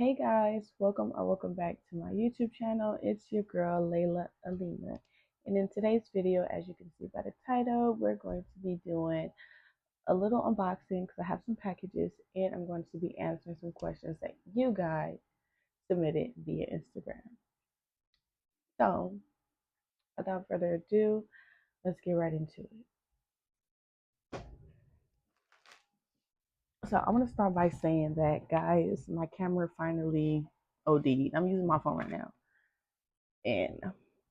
Hey guys, welcome or welcome back to my YouTube channel. It's your girl Layla Alina. And in today's video, as you can see by the title, we're going to be doing a little unboxing because I have some packages and I'm going to be answering some questions that you guys submitted via Instagram. So, without further ado, let's get right into it. So, I'm going to start by saying that, guys, my camera finally OD'd. I'm using my phone right now. And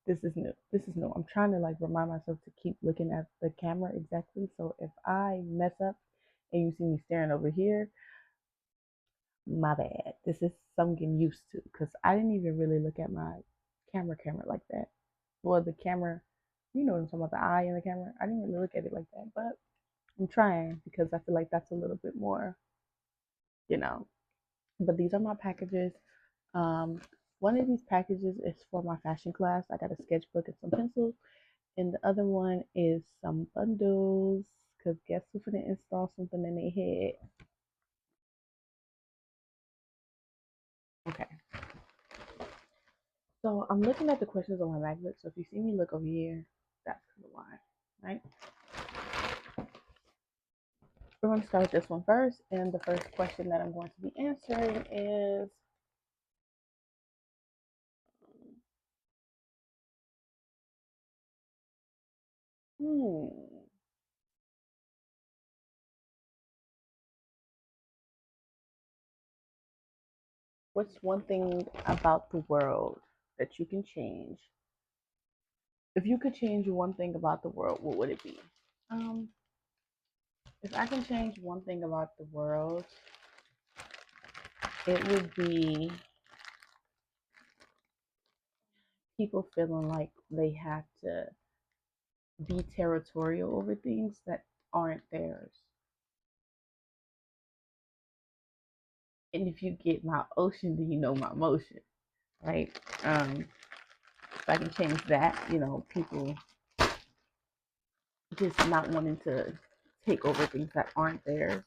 this is new. This is new. I'm trying to like remind myself to keep looking at the camera exactly. So if I mess up and you see me staring over here, my bad. This is something used to because I didn't even really look at my camera like that. Well, the camera, you know what I'm talking about, the eye in the camera. I didn't really look at it like that, but I'm trying because I feel like that's a little bit more, you know. But these are my packages. Um, one of these packages is for my fashion class. I got a sketchbook and some pencils. And the other one is some bundles. Cause guess who's gonna install something in their head? Okay. So I'm looking at the questions on my MacBook. So if you see me look over here, that's kind of why, right? We're going to start with this one first. And the first question that I'm going to be answering is, hmm, what's one thing about the world that you can change? If you could change one thing about the world, what would it be? Um, if I can change one thing about the world, it would be people feeling like they have to be territorial over things that aren't theirs. And if you get my ocean, then you know my motion, right? If I can change that, people just not wanting to take over things that aren't theirs.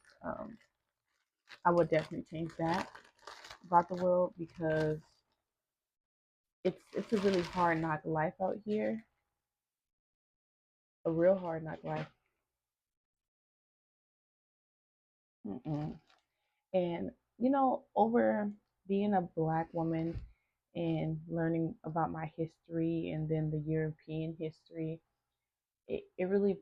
I would definitely change that about the world because it's a really hard knock life out here, a real hard knock life. Mm-mm. And over being a black woman and learning about my history and then the European history, it really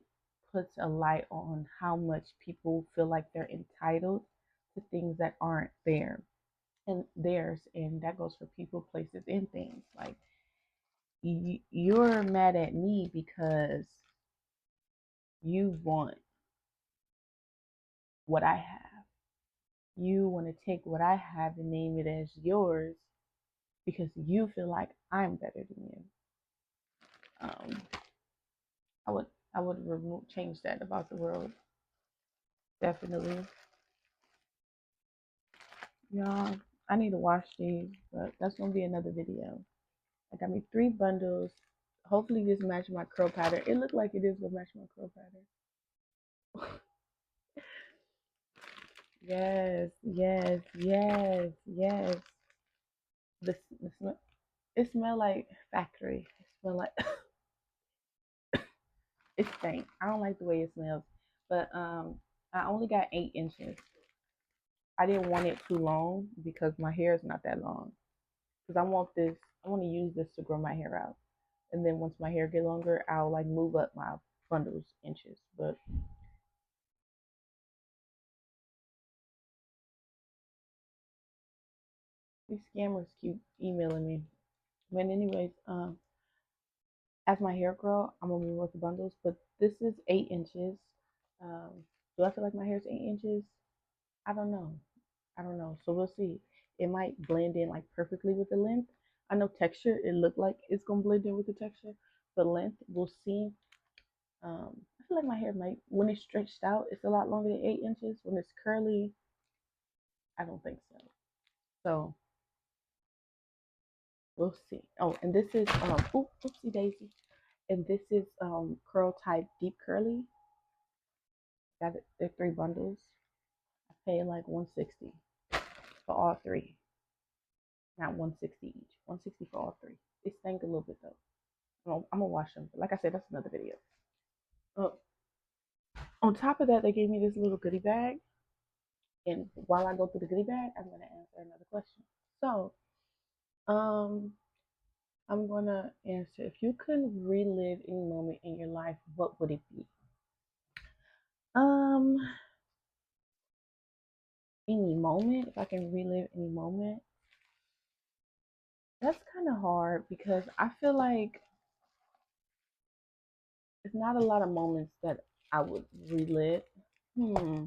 puts a light on how much people feel like they're entitled to things that aren't and theirs. And that goes for people, places, and things. Like you're mad at me because you want what I have. You want to take what I have and name it as yours because you feel like I'm better than you. Um, I would change that about the world. Definitely. Y'all, I need to wash these, but that's gonna be another video. I got me 3 bundles. Hopefully this matches my curl pattern. It looked like it is gonna match my curl pattern. Yes, yes, yes, yes. The smell, it smell like factory. It smell like it stank. I don't like the way it smells. But I only got 8 inches. I didn't want it too long because my hair is not that long. Because I want to use this to grow my hair out. And then once my hair get longer, I'll like move up my bundles inches. But these scammers keep emailing me. But anyways, as my hair grow, I'm gonna move up the bundles. But this is 8 inches. Um, do I feel like my hair is 8 inches? I don't know. I don't know. So we'll see. It might blend in like perfectly with the length. I know texture, it looked like it's gonna blend in with the texture, but length, we'll see. I feel like my hair might, when it's stretched out, it's a lot longer than 8 inches. When it's curly, I don't think so. So we'll see. Oh, and this is oopsie daisy. And this is curl type deep curly. Got it. They're 3 bundles. I pay like 160 for all 3. not 160 each. 160 for all three. It stank a little bit though. I'm gonna wash them. But like I said, that's another video. Uh, on top of that, they gave me this little goodie bag. And while I go through the goodie bag, I'm gonna answer another question. So, um, I'm gonna answer, if you could relive any moment in your life, what would it be? Um, any moment, if I can relive any moment, that's kind of hard because I feel like it's not a lot of moments that I would relive. Hmm.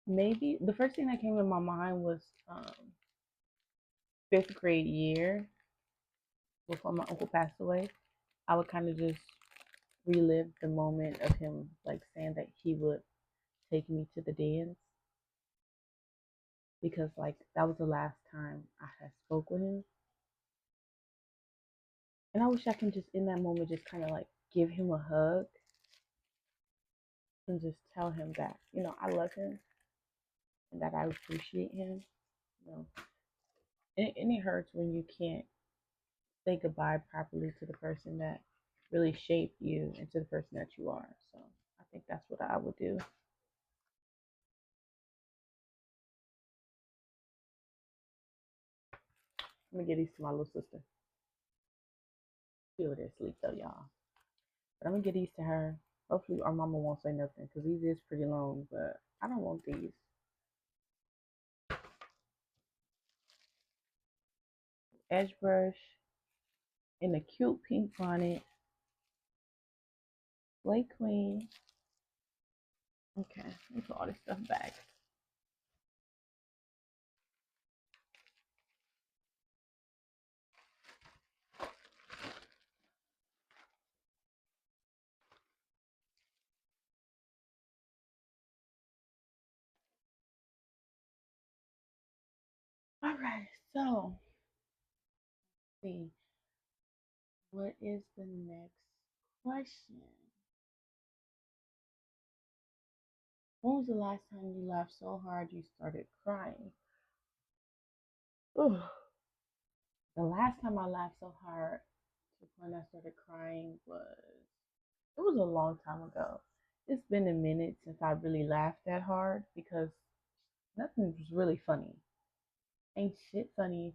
Maybe the first thing that came in my mind was fifth grade year before my uncle passed away. I would kind of just relive the moment of him like saying that he would take me to the dance because like that was the last time I had spoke with him. And I wish I can just in that moment just kind of like give him a hug and just tell him that, I love him and that I appreciate him. You know, and it hurts when you can't say goodbye properly to the person that really shaped you into the person that you are. So I think that's what I would do. I'm gonna get these to my little sister. She over there asleep though, y'all. But I'm gonna get these to her. Hopefully our mama won't say nothing because these is pretty long, but I don't want these. Edge brush in a cute pink bonnet. Slay Queen. Okay, let me put all this stuff back. All right, so let's see. What is the next question? When was the last time you laughed so hard you started crying? Ooh, the last time I laughed so hard to the point I started crying was it was a long time ago. It's been a minute since I really laughed that hard because nothing was really funny. Ain't shit funny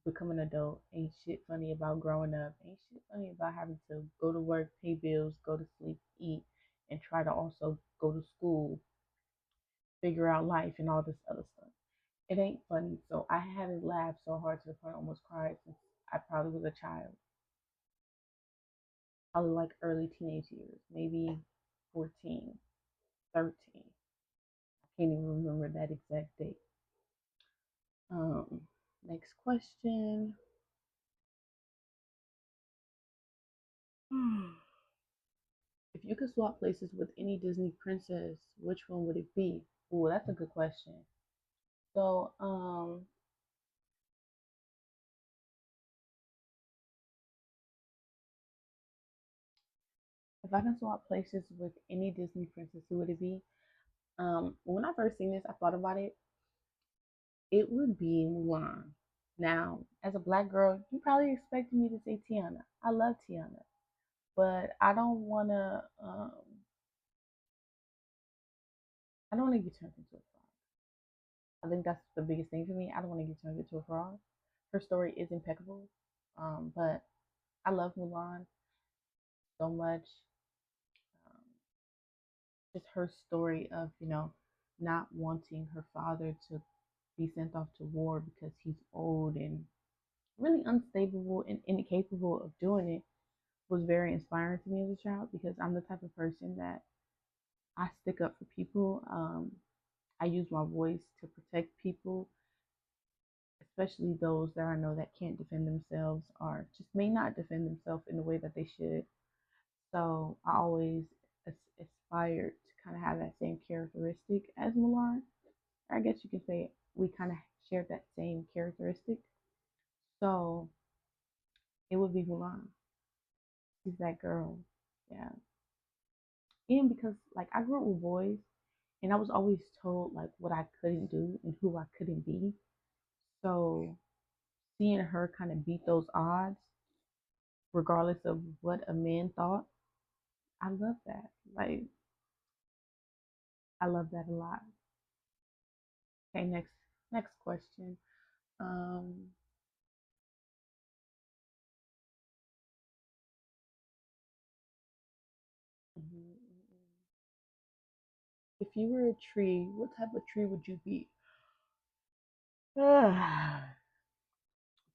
becoming an adult. Ain't shit funny about growing up. Ain't shit funny about having to go to work, pay bills, go to sleep, eat, and try to also go to school, figure out life, and all this other stuff. It ain't funny. So I haven't laughed so hard to the point I almost cried since I probably was a child. Probably like early teenage years, maybe 14, 13. I can't even remember that exact date. Um, Next question. If you could swap places with any Disney princess, which one would it be? Oh, that's a good question. So, if I can swap places with any Disney princess, who would it be? When I first seen this, I thought about it. It would be Mulan. Now, as a black girl, you probably expected me to say Tiana. I love Tiana, but I don't want to get turned into a frog. I think that's the biggest thing for me. I don't want to get turned into a frog. Her story is impeccable, but I love Mulan so much. Um, just her story of not wanting her father to be sent off to war because he's old and really unstable and incapable of doing it was very inspiring to me as a child because I'm the type of person that I stick up for people. I use my voice to protect people, especially those that I know that can't defend themselves or just may not defend themselves in the way that they should. So I always aspired to kind of have that same characteristic as Mulan. I guess you could say we kind of shared that same characteristic. So it would be Mulan. She's that girl. Yeah. And because like I grew up with boys and I was always told like what I couldn't do and who I couldn't be. So seeing her kind of beat those odds, regardless of what a man thought, I love that. Like I love that a lot. Okay, next question. Um, mhm. If you were a tree, what type of tree would you be? if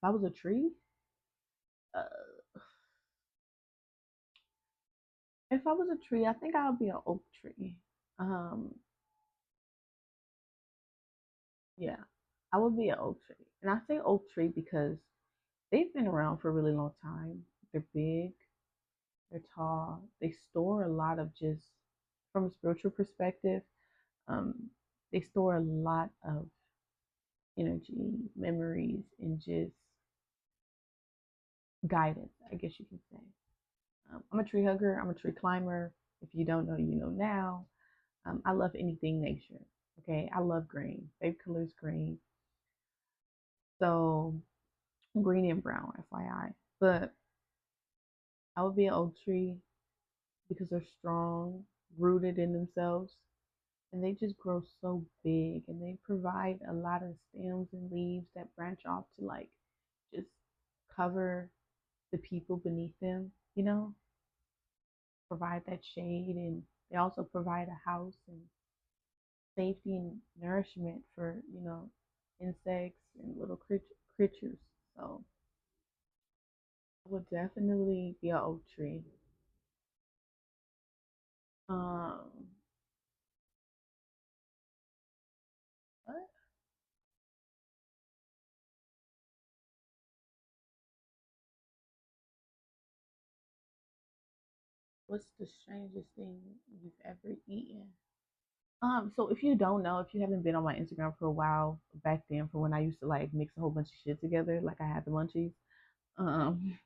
I was a tree, uh, if I was a tree, I think I would be an oak tree. Um, yeah, I would be an oak tree, and I say oak tree because they've been around for a really long time. They're big, they're tall. They store a lot of just from a spiritual perspective. Um, they store a lot of energy, memories, and just guidance. I guess you can say. I'm a tree hugger. I'm a tree climber. If you don't know, you know now. I love anything nature. Okay, I love green. Favorite color is green. So green and brown, FYI. But I would be an oak tree because they're strong, rooted in themselves, and they just grow so big and they provide a lot of stems and leaves that branch off to like just cover the people beneath them, provide that shade, and they also provide a house and safety and nourishment for, insects and little creatures. So I would definitely be an oak tree. Um, what? What's the strangest thing you've ever eaten? So if you don't know, if you haven't been on my Instagram for a while, back then for when I used to like mix a whole bunch of shit together, like I had the munchies. Um,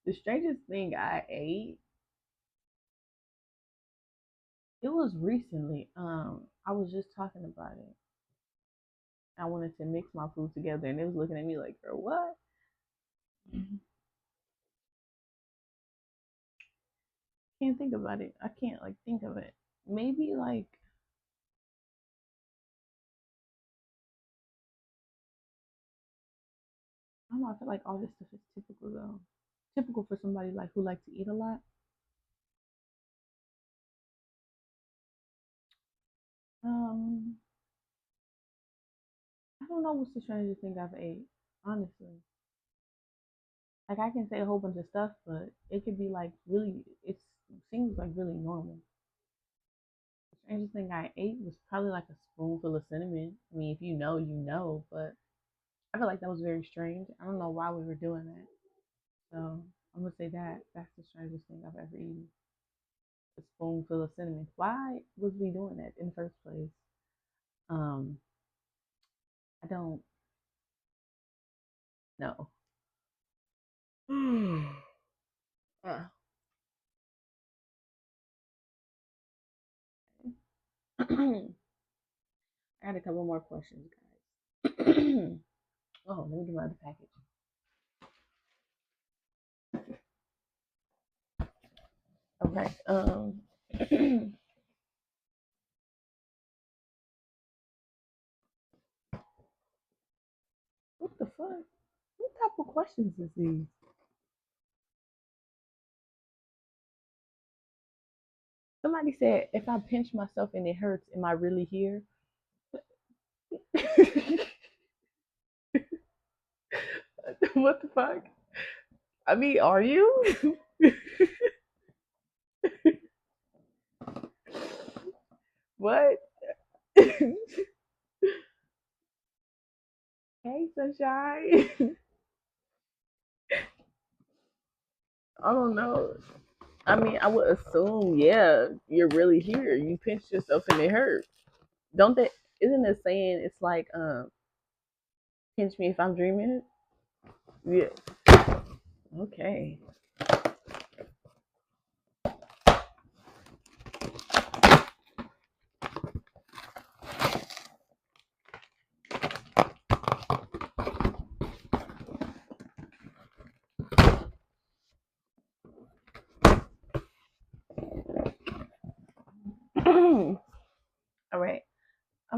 the strangest thing I ate, it was recently. I was just talking about it. I wanted to mix my food together, and it was looking at me like, "Girl, what?" Can't think about it. I can't like think of it. Maybe like I don't know. I feel like all this stuff is typical though. Typical for somebody like who likes to eat a lot. Um, I don't know what's the strangest thing I've ate. Honestly, like I can say a whole bunch of stuff, but it could be like really. It seems like really normal. The strangest thing I ate was probably like a spoonful of cinnamon. I mean, if you know, you know. But I feel like that was very strange. I don't know why we were doing that. So I'm gonna say that that's the strangest thing I've ever eaten. A spoonful of cinnamon. Why was we doing that in the first place? Um, I don't know. Uh, I had a couple more questions, guys. Oh, let me get my other package. Okay. What the fuck? What type of questions is these? Somebody said, if I pinch myself and it hurts, am I really here? What the fuck? I mean, are you? What? Hey, sunshine. I don't know. I mean, I would assume, yeah, you're really here. You pinched yourself and it hurt. Don't they? Isn't it saying it's like, pinch me if I'm dreaming it? Yeah. Okay.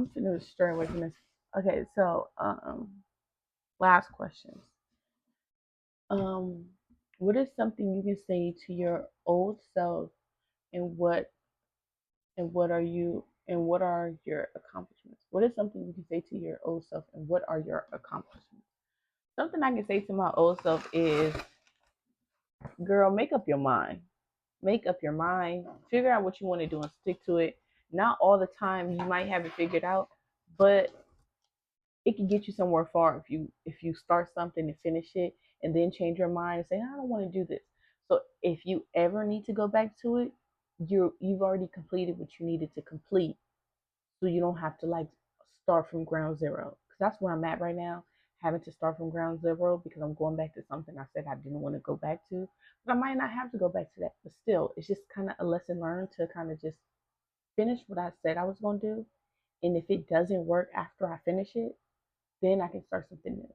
I'm finna stray away from this. Okay, so last question. Um, what is something you can say to your old self, and what are your accomplishments? What is something you can say to your old self, and what are your accomplishments? Something I can say to my old self is, girl, make up your mind. Make up your mind. Figure out what you want to do and stick to it. Not all the time you might have it figured out, but it can get you somewhere far if you start something and finish it and then change your mind and say, I don't want to do this. So if you ever need to go back to it, you've already completed what you needed to complete, so you don't have to like start from ground zero. Because that's where I'm at right now, having to start from ground zero because I'm going back to something I said I didn't want to go back to. But I might not have to go back to that. But still, it's just kind of a lesson learned to kind of just finish what I said I was going to do. And if it doesn't work after I finish it, then I can start something new.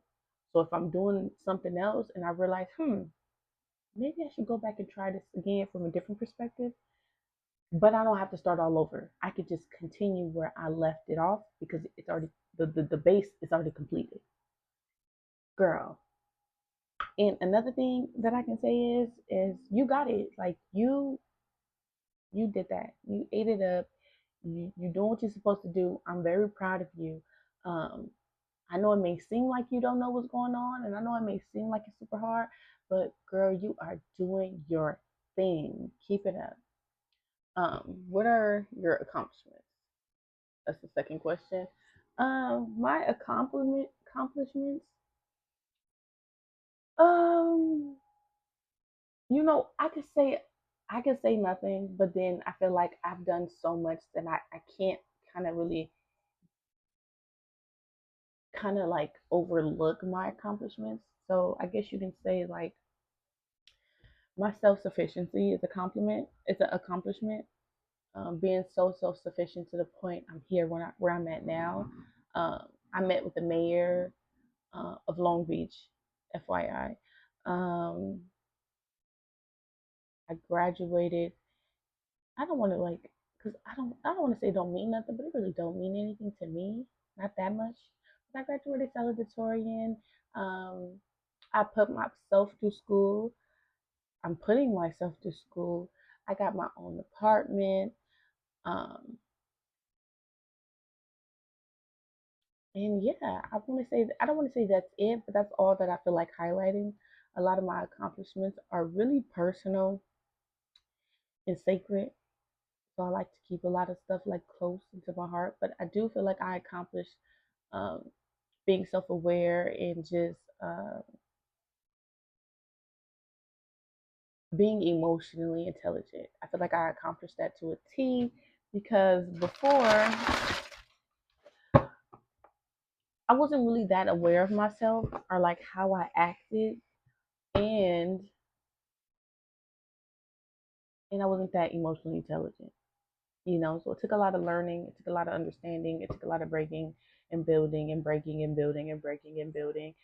So if I'm doing something else and I realize, maybe I should go back and try this again from a different perspective, but I don't have to start all over. I could just continue where I left it off because it's already the base is already completed. Girl. And another thing that I can say is you got it. Like you did that. You ate it up. You doing what you're supposed to do. I'm very proud of you. Um, I know it may seem like you don't know what's going on, and I know it may seem like it's super hard, but girl, you are doing your thing. Keep it up. What are your accomplishments? That's the second question. My accomplishments. Um, I could say nothing, but then I feel like I've done so much that I can't kind of really kind of like overlook my accomplishments. So I guess you can say like my self sufficiency is a compliment. It's an accomplishment. Being so self sufficient to the point I'm here where I'm at now. I met with the mayor of Long Beach, FYI. Um, I graduated. I don't want to like, cause I don't want to say don't mean nothing, but it really don't mean anything to me. Not that much. But I graduated salutatorian. Um, I put myself through school. I'm putting myself through school. I got my own apartment. Um, and yeah, I want to say I don't want to say that's it, but that's all that I feel like highlighting. A lot of my accomplishments are really personal and sacred. So I like to keep a lot of stuff like close into my heart. But I do feel like I accomplished um, being self-aware and just being emotionally intelligent. I feel like I accomplished that to a T because before I wasn't really that aware of myself or like how I acted, and I wasn't that emotionally intelligent. So it took a lot of learning, it took a lot of understanding, it took a lot of breaking and building and breaking and building and breaking and building.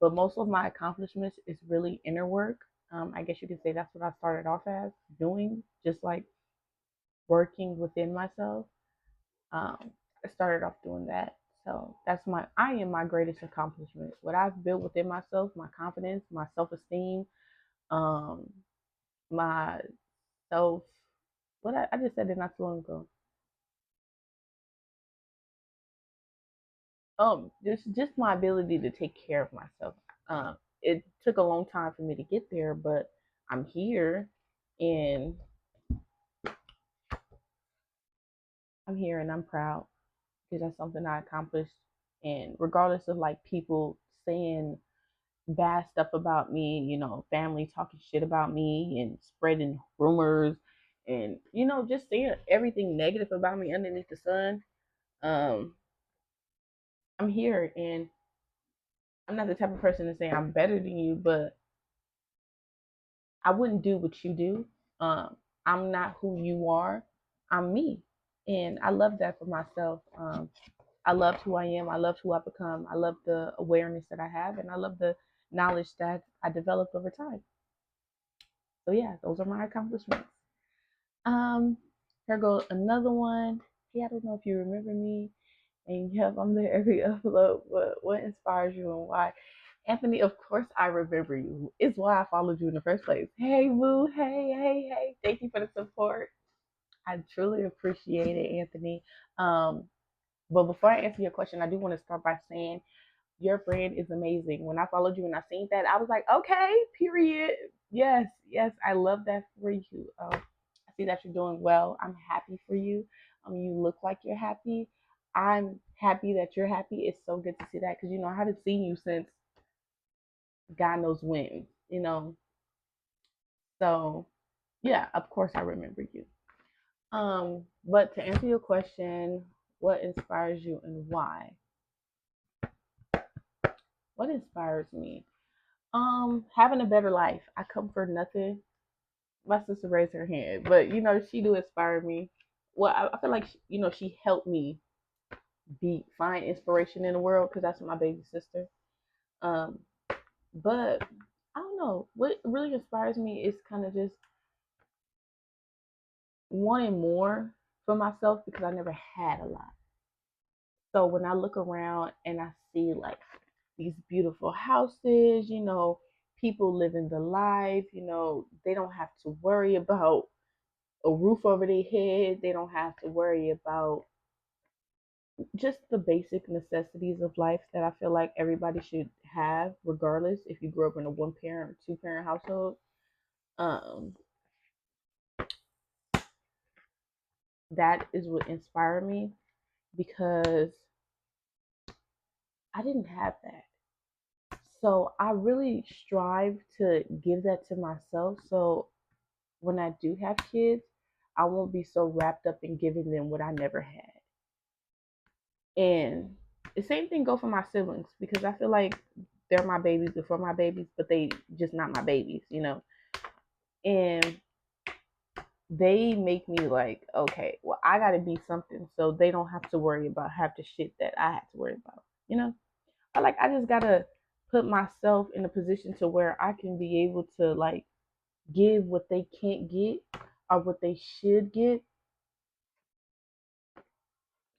But most of my accomplishments is really inner work. I guess you could say that's what I started off as doing, just like working within myself. I started off doing that. So I am my greatest accomplishment. What I've built within myself, my confidence, my self esteem, um, my self, I just said it not too long ago. Just my ability to take care of myself. It took a long time for me to get there, but I'm here, and I'm proud because that's something I accomplished. And regardless of like people saying bad stuff about me, family talking shit about me and spreading rumors and just saying everything negative about me underneath the sun, um, I'm here, and I'm not the type of person to say I'm better than you, but I wouldn't do what you do. I'm not who you are. I'm me. And I love that for myself. I love who I am. I love who I've become. I love the awareness that I have. And I love the knowledge that I developed over time. So, yeah, those are my accomplishments. Um, Here goes another one. hey, I don't know if you remember me. And yep, I'm there every upload. But what inspires you and why? Anthony, of course I remember you. It's why I followed you in the first place. Hey, Woo. Hey, hey, hey. Thank you for the support. I truly appreciate it, Anthony. Um, but before I answer your question, I do want to start by saying your brand is amazing. When I followed you and I seen that, I was like, okay, period. Yes, yes, I love that for you. I see that you're doing well. I'm happy for you. You look like you're happy. I'm happy that you're happy. It's so good to see that because I haven't seen you since God knows when. So yeah, of course I remember you. But to answer your question, what inspires you and why? What inspires me? Having a better life. I come for nothing. My sister raised her hand, but she do inspire me. Well, I feel like she helped me be find inspiration in the world because that's my baby sister. Um, but I don't know what really inspires me is kind of just wanting more for myself because I never had a lot. So when I look around and I see like these beautiful houses, people living the life, they don't have to worry about a roof over their head. They don't have to worry about just the basic necessities of life that I feel like everybody should have, regardless if you grew up in a one parent or two parent household. Um, that is what inspired me because I didn't have that. So I really strive to give that to myself. So when I do have kids, I won't be so wrapped up in giving them what I never had. And the same thing go for my siblings because I feel like they're my babies before my babies, but they just not my babies. And they make me like, okay, well, I gotta be something so they don't have to worry about half the shit that I have to worry about. I just gotta put myself in a position to where I can be able to like give what they can't get or what they should get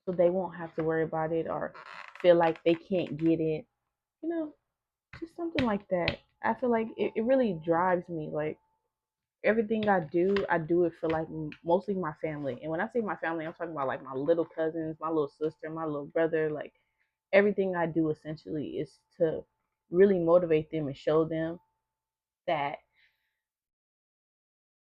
so they won't have to worry about it or feel like they can't get it. You know, just something like that. I feel like it really drives me. Like everything I do it for like mostly my family. And when I say my family, I'm talking about like my little cousins, my little sister, my little brother. Like everything I do essentially is to really motivate them and show them that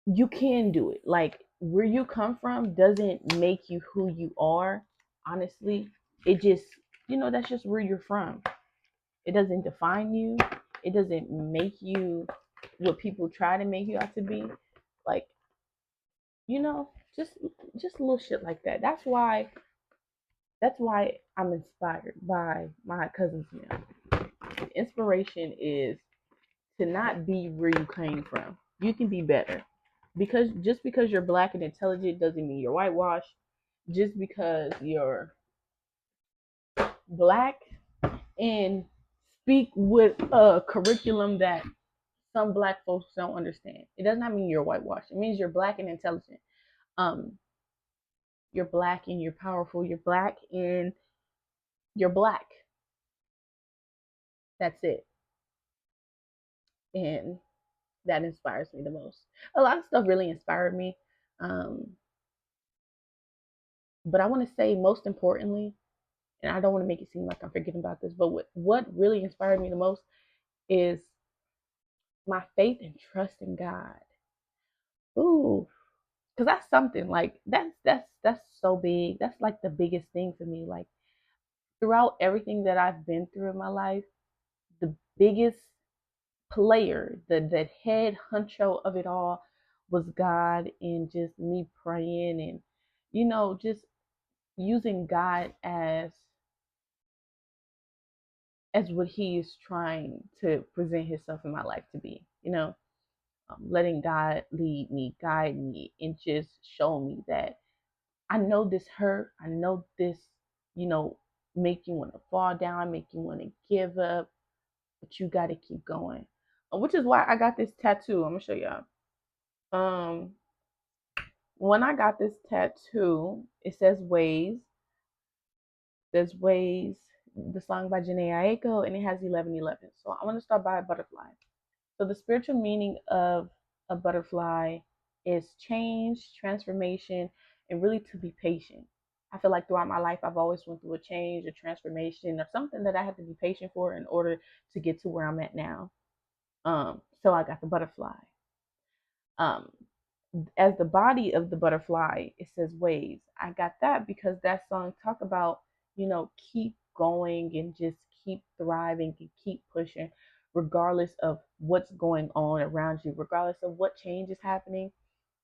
you can do it. Like where you come from doesn't make you who you are. Honestly, it just, that's just where you're from. It doesn't define you. It doesn't make you what people try to make you out to be. Like, you know, just just little shit like that. That's why I'm inspired by my cousins now. Inspiration is to not be where you came from. You can be better. Because just because you're black and intelligent doesn't mean you're whitewashed. Just because you're black and speak with a curriculum that some black folks don't understand. It does not mean you're whitewashed. It means you're black and intelligent. Um, you're black and you're powerful. You're black and you're black. That's it. And that inspires me the most. A lot of stuff really inspired me. Um, but I want to say most importantly, and I don't want to make it seem like I'm forgetting about this, but what really inspired me the most is my faith and trust in God. Ooh, because that's something like that's so big. That's like the biggest thing for me. Like throughout everything that I've been through in my life, the biggest player, the head honcho of it all was God and just me praying and just using God as what he is trying to present himself in my life to be, letting God lead me, guide me, and just show me that I know this hurt. I know this, you know, make you want to fall down, make you want to give up, but you got to keep going. Which is why I got this tattoo. I'm gonna show y'all. Um, When I got this tattoo, it says ways. There's ways. The song by Janae Aiko, and it has 1111. So I want to start by a butterfly. So the spiritual meaning of a butterfly is change, transformation, and really to be patient. I feel like throughout my life, I've always went through a change, a transformation, or something that I had to be patient for in order to get to where I'm at now. So I got the butterfly. Um, as the body of the butterfly, it says waves. I got that because that song talk about, keep going and just keep thriving and keep pushing, regardless of what's going on around you, regardless of what change is happening,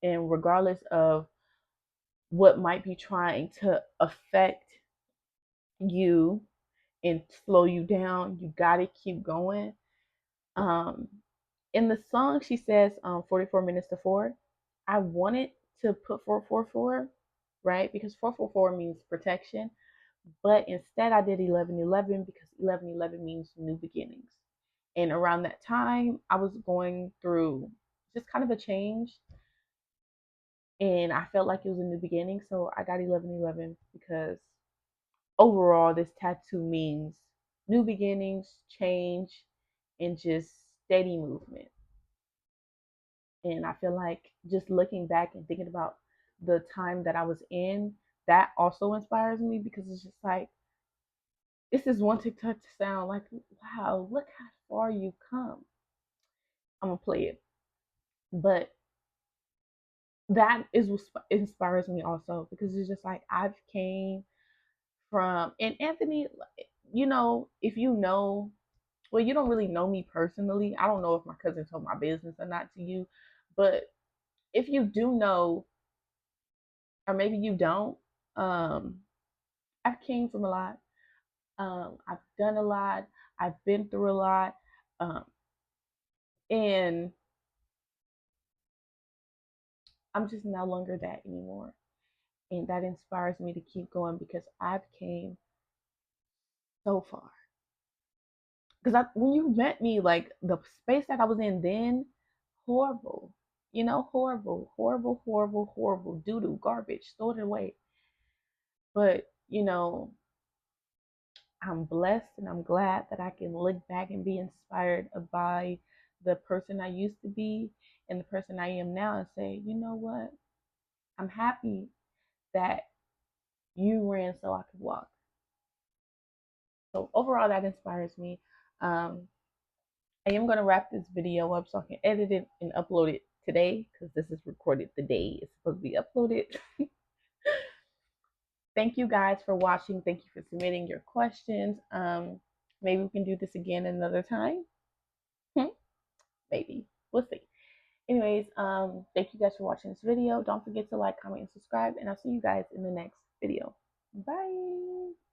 and regardless of what might be trying to affect you and slow you down. You gotta keep going. Um, in the song, she says 44 minutes to 4. I wanted to put 444, right? Because 444 means protection. But instead, I did 1111 because 1111 means new beginnings. And around that time, I was going through just kind of a change. And I felt like it was a new beginning. So I got 1111 because overall, this tattoo means new beginnings, change, and just steady movement. And I feel like just looking back and thinking about the time that I was in, that also inspires me because it's just like, this is one TikTok to sound like, wow, look how far you've come. I'm gonna play it. But that is what inspires me also because it's just like I've came from, and Anthony, if you know, well, you don't really know me personally. I don't know if my cousin told my business or not to you, but if you do know, or maybe you don't, um, I've came from a lot. I've done a lot. I've been through a lot. Um, and I'm just no longer that anymore. And that inspires me to keep going because I've came so far. Because when you met me, like the space that I was in then, horrible. Horrible, horrible, horrible, horrible, doo doo, garbage, throw it away. But, I'm blessed and I'm glad that I can look back and be inspired by the person I used to be and the person I am now and say, you know what? I'm happy that you ran so I could walk. So overall, that inspires me. Um, I am going to wrap this video up so I can edit it and upload it today because this is recorded the day it's supposed to be uploaded. Thank you guys for watching. Thank you for submitting your questions. Maybe we can do this again another time. Maybe. We'll see. Anyways, thank you guys for watching this video. Don't forget to like, comment, and subscribe, and I'll see you guys in the next video. Bye.